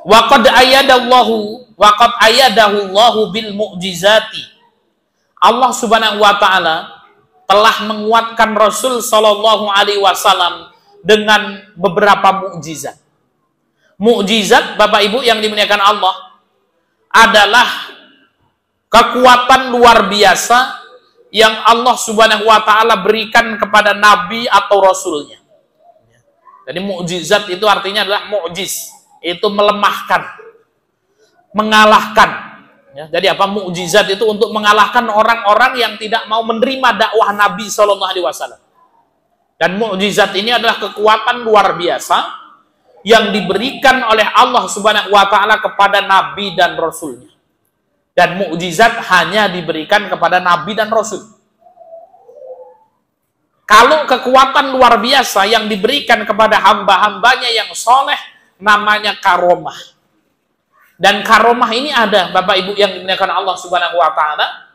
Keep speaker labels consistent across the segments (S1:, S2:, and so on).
S1: Waqad ayadahu Allahu bil mu'jizati. Allah Subhanahu wa taala telah menguatkan Rasul sallallahu alaihi wasallam dengan beberapa mukjizat. Mukjizat, Bapak Ibu yang dimuliakan Allah, adalah kekuatan luar biasa yang Allah Subhanahu wa taala berikan kepada nabi atau rasulnya. Jadi mukjizat itu artinya adalah mukjiz, itu melemahkan, mengalahkan. Ya, jadi apa mukjizat itu? Untuk mengalahkan orang-orang yang tidak mau menerima dakwah Nabi Shallallahu Alaihi Wasallam. Dan mukjizat ini adalah kekuatan luar biasa yang diberikan oleh Allah Subhanahu wa taala kepada nabi dan rasulnya. Dan mukjizat hanya diberikan kepada nabi dan rasul. Kalau kekuatan luar biasa yang diberikan kepada hamba-hambanya yang soleh, namanya karomah. Dan karomah ini ada, Bapak Ibu yang dimuliakan Allah Subhanahu wa taala.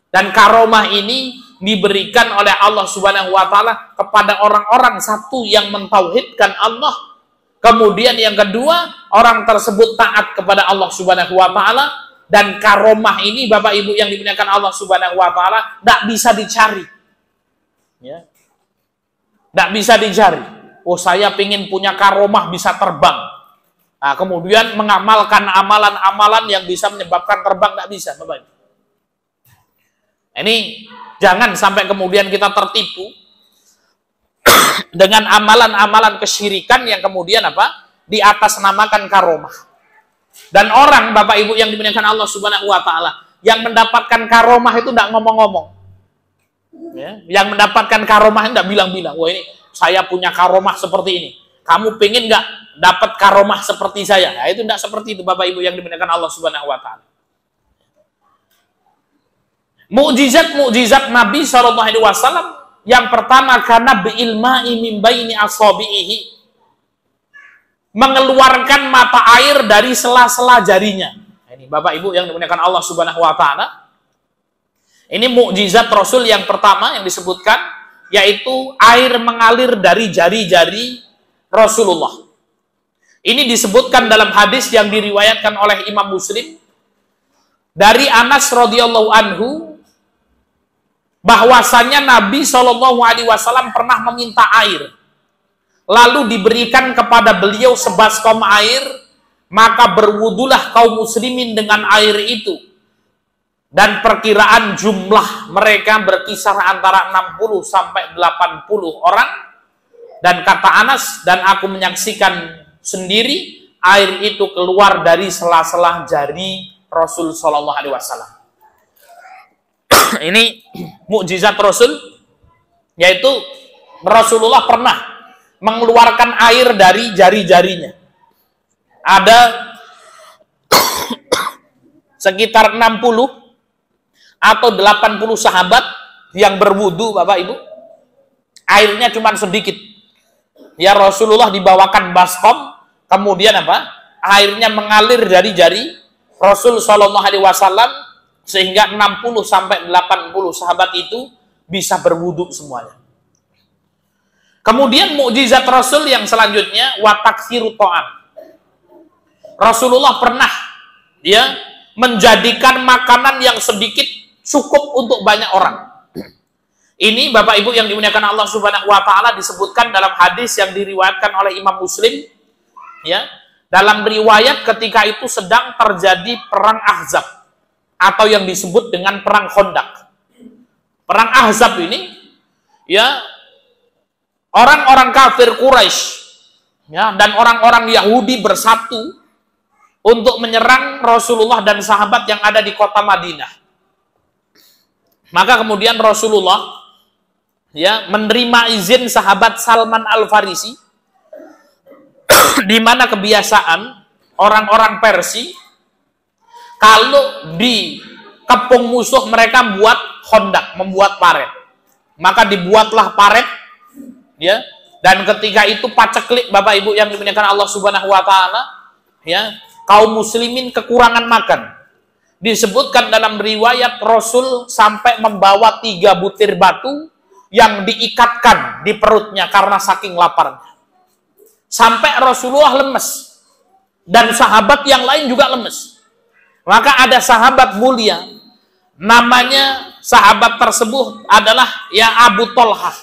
S1: Dan karomah ini diberikan oleh Allah Subhanahu wa taala kepada orang-orang, satu, yang mentauhidkan Allah. Kemudian yang kedua, orang tersebut taat kepada Allah Subhanahu wa taala. Dan karomah ini, Bapak Ibu yang dimuliakan Allah Subhanahu wa taala, tidak bisa dicari. Ya. Tidak bisa dicari. Oh, saya ingin punya karomah bisa terbang. Nah, kemudian mengamalkan amalan-amalan yang bisa menyebabkan terbang, tidak bisa, Bapak Ibu. Ini jangan sampai kemudian kita tertipu dengan amalan-amalan kesyirikan yang kemudian apa? Di atas namakan karomah. Dan orang, Bapak Ibu yang dimuliakan Allah Subhanahu wa taala, yang mendapatkan karomah itu tidak ngomong-ngomong. Ya, yang mendapatkan karomah itu tidak bilang-bilang, wah ini saya punya karomah seperti ini. Kamu pengen nggak dapat karomah seperti saya? Nah, itu tidak seperti itu, Bapak Ibu yang dimuliakan Allah Subhanahu wa taala. Mukjizat Nabi Shallallahu Alaihi Wasallam yang pertama, karena biilma'i min baini asabihi, mengeluarkan mata air dari sela-sela jarinya. Ini Bapak Ibu yang dimuliakan Allah Subhanahu wa taala. Ini mukjizat Rasul yang pertama yang disebutkan, yaitu air mengalir dari jari-jari Rasulullah. Ini disebutkan dalam hadis yang diriwayatkan oleh Imam Muslim dari Anas radhiyallahu anhu, bahwasanya Nabi Shallallahu Alaihi Wasallam pernah meminta air, lalu diberikan kepada beliau sebaskom air, maka berwudulah kaum muslimin dengan air itu. Dan perkiraan jumlah mereka berkisar antara 60 sampai 80 orang. Dan kata Anas, dan aku menyaksikan sendiri air itu keluar dari sela-sela jari Rasul Shallallahu Alaihi Wasallam. Ini mukjizat Rasul, yaitu Rasulullah pernah mengeluarkan air dari jari-jarinya. Ada sekitar 60 atau 80 sahabat yang berwudu, Bapak Ibu. Airnya cuma sedikit. Ya, Rasulullah dibawakan baskom, kemudian apa? Airnya mengalir dari jari Rasul Shallallahu Alaihi Wasallam, sehingga 60 sampai 80 sahabat itu bisa berwudu semuanya. Kemudian mukjizat Rasul yang selanjutnya, wa taksiru ta'am. Rasulullah pernah ya menjadikan makanan yang sedikit cukup untuk banyak orang. Ini Bapak Ibu yang dimuliakan Allah Subhanahu wa taala disebutkan dalam hadis yang diriwayatkan oleh Imam Muslim, ya. Dalam riwayat ketika itu sedang terjadi perang Ahzab atau yang disebut dengan perang Khandaq. Perang Ahzab ini ya, orang-orang kafir Quraisy ya dan orang-orang Yahudi bersatu untuk menyerang Rasulullah dan sahabat yang ada di kota Madinah. Maka kemudian Rasulullah ya menerima izin sahabat Salman Al-Farisi, di mana kebiasaan orang-orang Persia kalau di kepung musuh mereka buat Khandaq, membuat paret. Maka dibuatlah paret ya, dan ketika itu paceklik, Bapak Ibu yang dimuliakan Allah Subhanahu wa taala, ya, kaum muslimin kekurangan makan. Disebutkan dalam riwayat Rasul sampai membawa 3 butir batu yang diikatkan di perutnya karena saking laparnya. Sampai Rasulullah lemes. dan sahabat yang lain juga lemes. Maka ada sahabat mulia, namanya sahabat tersebut adalah ya Abu Tolhah.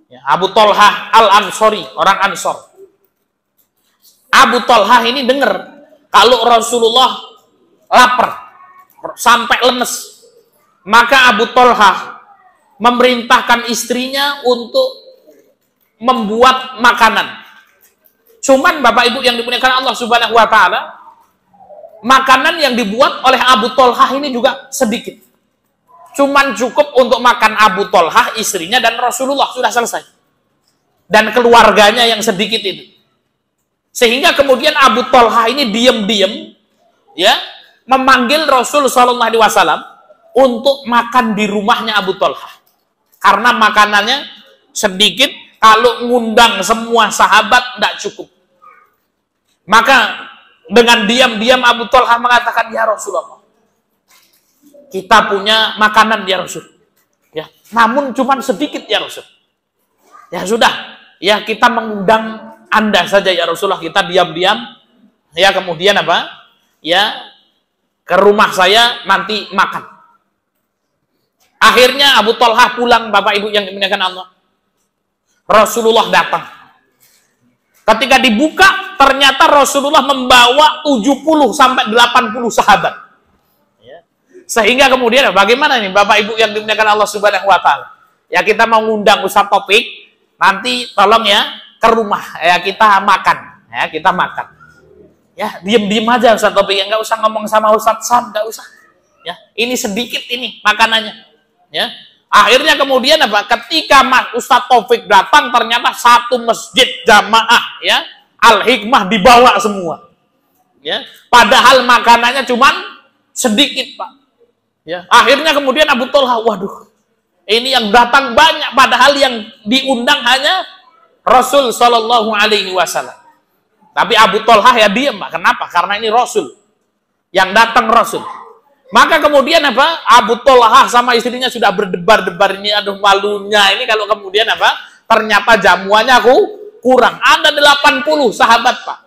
S1: Ya, Abu Tolhah Al-Ansori, orang Ansor. Abu Tolhah ini dengar kalau Rasulullah lapar sampai lemes. Maka Abu Tolhah memerintahkan istrinya untuk membuat makanan. Cuman Bapak Ibu yang dimuliakan Allah Subhanahu wa taala, makanan yang dibuat oleh Abu Tolhah ini juga sedikit. Cuman cukup untuk makan Abu Tolhah, istrinya, dan Rasulullah, sudah selesai. Dan keluarganya yang sedikit itu. Sehingga kemudian Abu Tolhah ini diam-diam ya memanggil Rasul Shallallahu Alaihi Wasallam untuk makan di rumahnya Abu Tolhah. Karena makanannya sedikit, kalau ngundang semua sahabat tidak cukup. Maka dengan diam-diam Abu Tolhah mengatakan, ya Rasulullah, kita punya makanan ya Rasul. Ya, namun cuma sedikit ya Rasul. Ya sudah, ya kita mengundang Anda saja ya Rasulullah, kita diam-diam. Ya kemudian apa? Ya ke rumah saya nanti makan. Akhirnya Abu Tolhah pulang, Bapak Ibu yang dimuliakan Allah. Rasulullah datang. Ketika dibuka, ternyata Rasulullah membawa 70 sampai 80 sahabat. Ya. Sehingga kemudian bagaimana nih Bapak Ibu yang dimuliakan Allah Subhanahu wa taala? Ya kita mau ngundang Ustaz Topik, nanti tolong ya ke rumah ya kita makan. Ya, kita makan. Ya, diem-diem aja Ustaz Topik, ya enggak usah ngomong sama Ustaz Sam, enggak usah. Ya, ini sedikit ini makanannya. Ya. Akhirnya kemudian apa? Ketika Ustaz Taufik datang, ternyata satu masjid jamaah ya Al-Hikmah dibawa semua. Ya, padahal makanannya cuman sedikit, Pak. Ya, akhirnya kemudian Abu Tolhah, waduh, ini yang datang banyak, padahal yang diundang hanya Rasul Shallallahu Alaihi Wasallam. Tapi Abu Tolhah ya diam, Pak. Kenapa? Karena ini Rasul. Yang datang Rasul. Maka kemudian apa? Abu Tolhah sama istrinya sudah berdebar-debar ini, aduh malunya ini kalau kemudian apa? Ternyata jamuannya aku kurang. Ada 80 sahabat, Pak.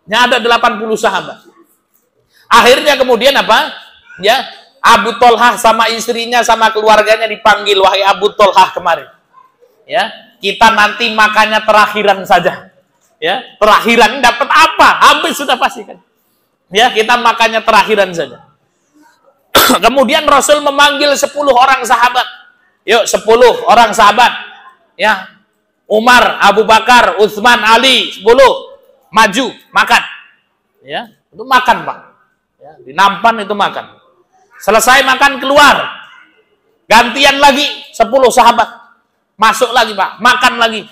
S1: Ya, ada 80 sahabat. Akhirnya kemudian apa? Ya, Abu Tolhah sama istrinya sama keluarganya dipanggil, wahai Abu Tolhah kemarin. Ya, kita nanti makannya terakhiran saja. Ya, terakhiran dapat apa? Habis sudah pasti kan. Ya, kita makannya terakhiran saja. Kemudian Rasul memanggil 10 orang sahabat. Yuk, 10 orang sahabat. Ya. Umar, Abu Bakar, Utsman, Ali, 10 maju makan. Ya, itu makan, Pak. Ya, di nampan itu makan. Selesai makan keluar. Gantian lagi 10 sahabat. Masuk lagi, Pak. Makan lagi.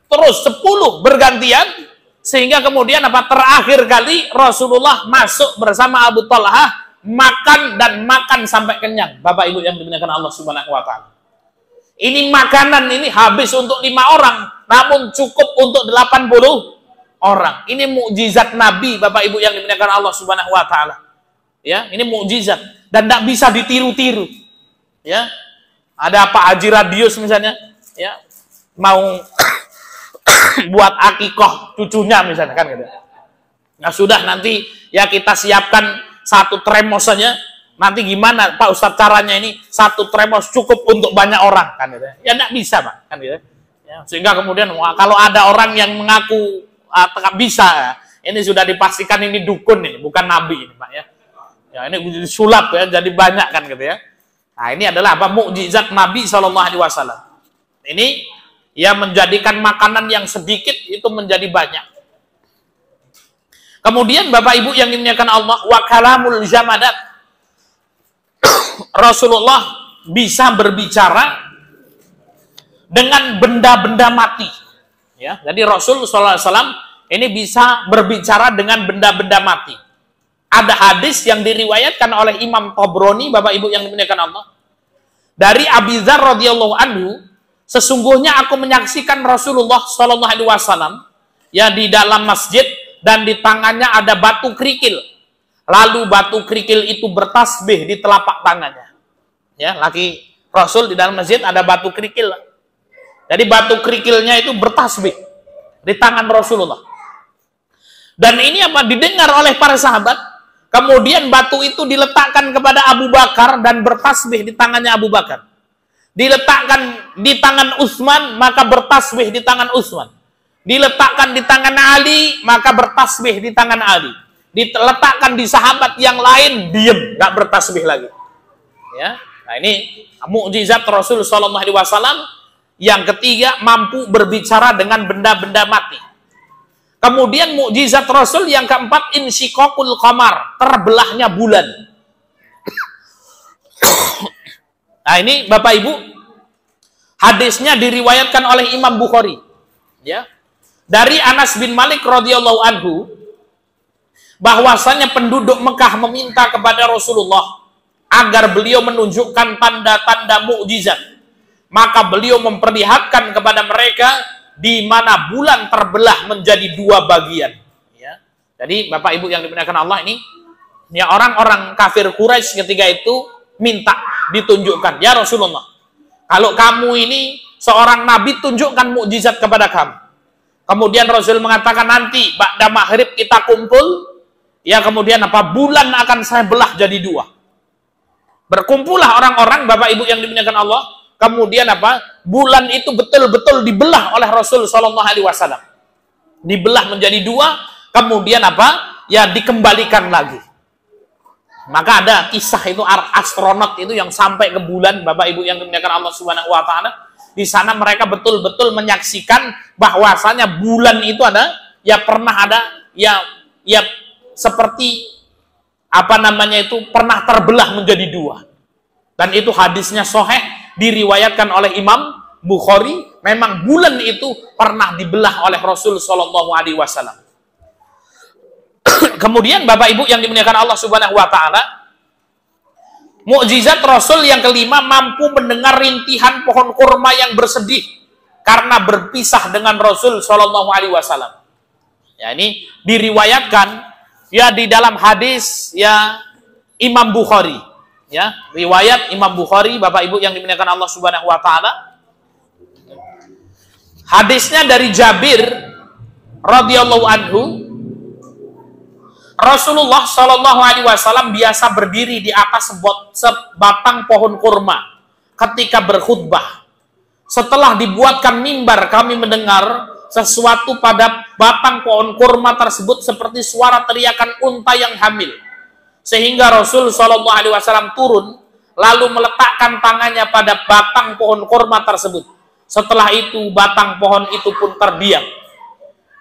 S1: Terus 10 bergantian sehingga kemudian apa? Terakhir kali Rasulullah masuk bersama Abu Tolhah, makan dan makan sampai kenyang. Bapak Ibu yang dimuliakan Allah Subhanahu wa taala. Ini makanan ini habis untuk 5 orang, namun cukup untuk 80 orang. Ini mukjizat Nabi, Bapak Ibu yang dimuliakan Allah Subhanahu wa taala. Ya, ini mukjizat dan tidak bisa ditiru-tiru. Ya. Ada Pak Haji Radius misalnya, ya, mau buat akikoh cucunya misalnya kan gitu. Nah, sudah nanti ya kita siapkan 1 tremos saja, nanti gimana Pak Ustadz caranya ini 1 tremos cukup untuk banyak orang kan gitu. Ya enggak bisa, Pak, kan gitu. Ya, sehingga kemudian kalau ada orang yang mengaku bisa, ini sudah dipastikan ini dukun ini, bukan nabi ini, Pak ya. Ya ini disulap ya, jadi banyak kan gitu ya. Nah, ini adalah apa? Mukjizat Nabi Shallallahu Alaihi Wasallam. Ini ya menjadikan makanan yang sedikit itu menjadi banyak. Kemudian Bapak Ibu yang dimuliakan Allah, wa kalamul jamadat. Rasulullah bisa berbicara dengan benda-benda mati. Ya, jadi Rasul sallallahu alaihi wasallam ini bisa berbicara dengan benda-benda mati. Ada hadis yang diriwayatkan oleh Imam Tabrani, Bapak Ibu yang dimuliakan Allah. Dari Abi Dzar radhiyallahu anhu, sesungguhnya aku menyaksikan Rasulullah sallallahu alaihi wasallam ya di dalam masjid, dan di tangannya ada batu kerikil. Lalu batu kerikil itu bertasbih di telapak tangannya. Ya, laki Rasul di dalam masjid ada batu kerikil. Jadi batu kerikilnya itu bertasbih di tangan Rasulullah. Dan ini apa? Didengar oleh para sahabat. Kemudian batu itu diletakkan kepada Abu Bakar dan bertasbih di tangannya Abu Bakar. Diletakkan di tangan Utsman, maka bertasbih di tangan Utsman. Diletakkan di tangan Ali, maka bertasbih di tangan Ali. Diletakkan di sahabat yang lain, diem, nggak bertasbih lagi. Ya, nah ini mukjizat Rasul Shallallahu Alaihi Wasallam. Yang ketiga, mampu berbicara dengan benda-benda mati. Kemudian mukjizat Rasul yang keempat, insyiqaqul qamar, terbelahnya bulan. Nah ini Bapak Ibu, hadisnya diriwayatkan oleh Imam Bukhari. Ya, dari Anas bin Malik radhiyallahu anhu, bahwasanya penduduk Mekah meminta kepada Rasulullah agar beliau menunjukkan tanda-tanda mukjizat. Maka beliau memperlihatkan kepada mereka di mana bulan terbelah menjadi dua bagian. Ya. Jadi Bapak Ibu yang dimuliakan Allah, ini ya orang-orang kafir Quraisy ketika itu minta ditunjukkan, ya Rasulullah, kalau kamu ini seorang nabi, tunjukkan mukjizat kepada kamu. Kemudian Rasul mengatakan, nanti ba'da maghrib kita kumpul, ya kemudian apa? Bulan akan saya belah jadi dua. Berkumpullah orang-orang, Bapak Ibu yang dimuliakan Allah. Kemudian apa? Bulan itu betul-betul dibelah oleh Rasul Shallallahu Alaihi Wasallam. Dibelah menjadi dua, kemudian apa? Ya dikembalikan lagi. Maka ada kisah itu astronot itu yang sampai ke bulan, Bapak Ibu yang dimuliakan Allah Subhanahu Wa Taala. Di sana mereka betul-betul menyaksikan bahwasanya bulan itu ada, ya pernah ada, ya seperti apa namanya itu pernah terbelah menjadi dua. Dan itu hadisnya sahih, diriwayatkan oleh Imam Bukhari. Memang bulan itu pernah dibelah oleh Rasul Shallallahu Alaihi Wasallam. Kemudian Bapak Ibu yang dimuliakan Allah Subhanahu Wa Taala, mukjizat Rasul yang kelima, mampu mendengar rintihan pohon kurma yang bersedih karena berpisah dengan Rasul Shallallahu Alaihi Wasallam. Ya, ini diriwayatkan ya di dalam hadis ya Imam Bukhari. Ya, riwayat Imam Bukhari, Bapak Ibu yang dimuliakan Allah Subhanahu Wa Taala. Hadisnya dari Jabir radhiyallahu anhu, Rasulullah Shallallahu Alaihi Wasallam biasa berdiri di atas sebatang pohon kurma ketika berkhutbah. Setelah dibuatkan mimbar, kami mendengar sesuatu pada batang pohon kurma tersebut seperti suara teriakan unta yang hamil. Sehingga Rasul Shallallahu Alaihi Wasallam turun, lalu meletakkan tangannya pada batang pohon kurma tersebut. Setelah itu batang pohon itu pun terdiam.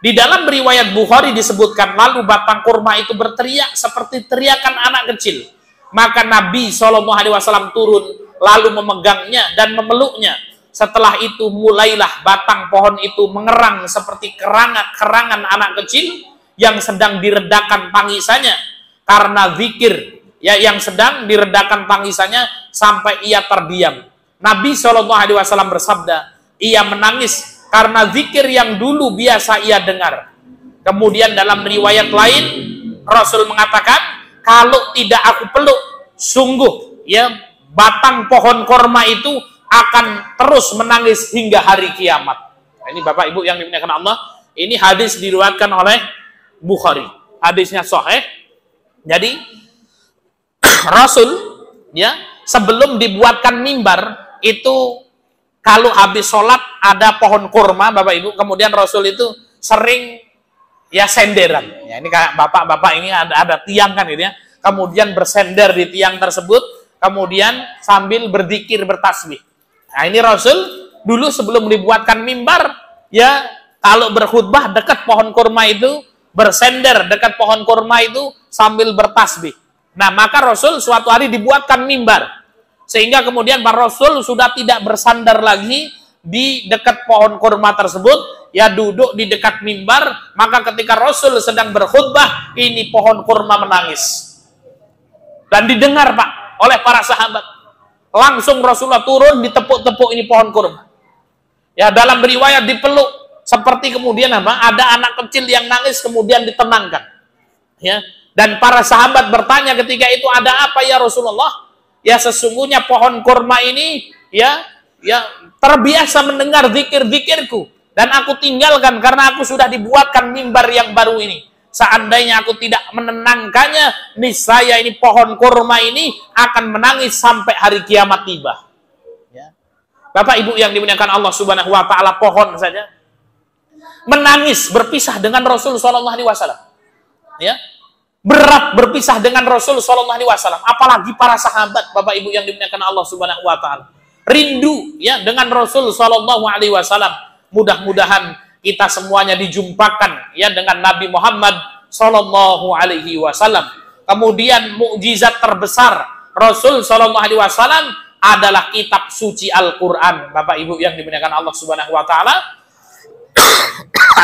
S1: Di dalam riwayat Bukhari disebutkan, lalu batang kurma itu berteriak seperti teriakan anak kecil. Maka Nabi Shallallahu Alaihi Wasallam turun, lalu memegangnya dan memeluknya. Setelah itu mulailah batang pohon itu mengerang seperti kerangan anak kecil yang sedang diredakan tangisannya. Karena zikir ya yang sedang diredakan tangisannya sampai ia terdiam. Nabi Shallallahu Alaihi Wasallam bersabda, ia menangis karena zikir yang dulu biasa ia dengar. Kemudian dalam riwayat lain Rasul mengatakan, kalau tidak aku peluk, sungguh ya batang pohon korma itu akan terus menangis hingga hari kiamat. Nah, ini Bapak Ibu yang dimuliakan Allah, ini hadis diriwayatkan oleh Bukhari. Hadisnya sahih. Jadi Rasul ya sebelum dibuatkan mimbar itu kalau habis sholat ada pohon kurma, Bapak Ibu, kemudian Rasul itu sering ya senderan. Ya, ini kayak bapak-bapak ini ada tiang kan gitu ya. Kemudian bersender di tiang tersebut, kemudian sambil berzikir bertasbih. Nah, ini Rasul dulu sebelum dibuatkan mimbar ya kalau berkhutbah dekat pohon kurma itu, bersender dekat pohon kurma itu sambil bertasbih. Nah, maka Rasul suatu hari dibuatkan mimbar. Sehingga kemudian para Rasul sudah tidak bersandar lagi di dekat pohon kurma tersebut, ya duduk di dekat mimbar. Maka ketika Rasul sedang berkhutbah, ini pohon kurma menangis. Dan didengar Pak oleh para sahabat. Langsung Rasulullah turun, ditepuk-tepuk ini pohon kurma. Ya dalam riwayat dipeluk. Seperti kemudian apa? Ada anak kecil yang nangis kemudian ditenangkan. Ya. Dan para sahabat bertanya ketika itu, ada apa ya Rasulullah? Ya sesungguhnya pohon kurma ini ya terbiasa mendengar zikir-zikirku dan aku tinggalkan karena aku sudah dibuatkan mimbar yang baru ini. Seandainya aku tidak menenangkannya, niscaya ini pohon kurma ini akan menangis sampai hari kiamat tiba. Ya. Bapak Ibu yang dimuliakan Allah Subhanahu wa taala, pohon saja menangis berpisah dengan Rasul sallallahu alaihi wasallam. Ya. Berat berpisah dengan Rasul sallallahu alaihi wasallam, apalagi para sahabat, Bapak Ibu yang dimuliakan Allah Subhanahu wa taala. Rindu ya dengan Rasul sallallahu alaihi wasallam. Mudah-mudahan kita semuanya dijumpakan ya dengan Nabi Muhammad sallallahu alaihi wasallam. Kemudian mukjizat terbesar Rasul sallallahu alaihi wasallam adalah kitab suci Al-Qur'an. Bapak Ibu yang dimuliakan Allah Subhanahu wa taala.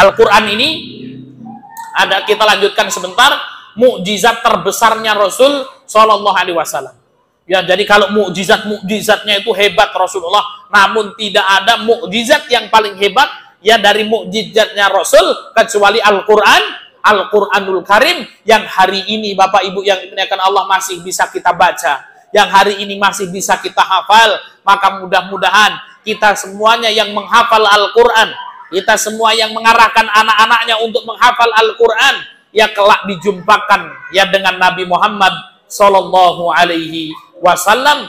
S1: Al-Qur'an ini kita lanjutkan sebentar, mukjizat terbesarnya Rasul sallallahu alaihi wasallam. Ya, jadi kalau mukjizatnya itu hebat Rasulullah, namun tidak ada mukjizat yang paling hebat ya dari mukjizatnya Rasul kecuali Al-Qur'an, Al-Qur'anul Karim yang hari ini Bapak Ibu yang dimuliakan Allah masih bisa kita baca, yang hari ini masih bisa kita hafal. Maka mudah-mudahan kita semuanya yang menghafal Al-Qur'an, kita semua yang mengarahkan anak-anaknya untuk menghafal Al-Qur'an, ya kelak dijumpakan ya dengan Nabi Muhammad sallallahu alaihi wasallam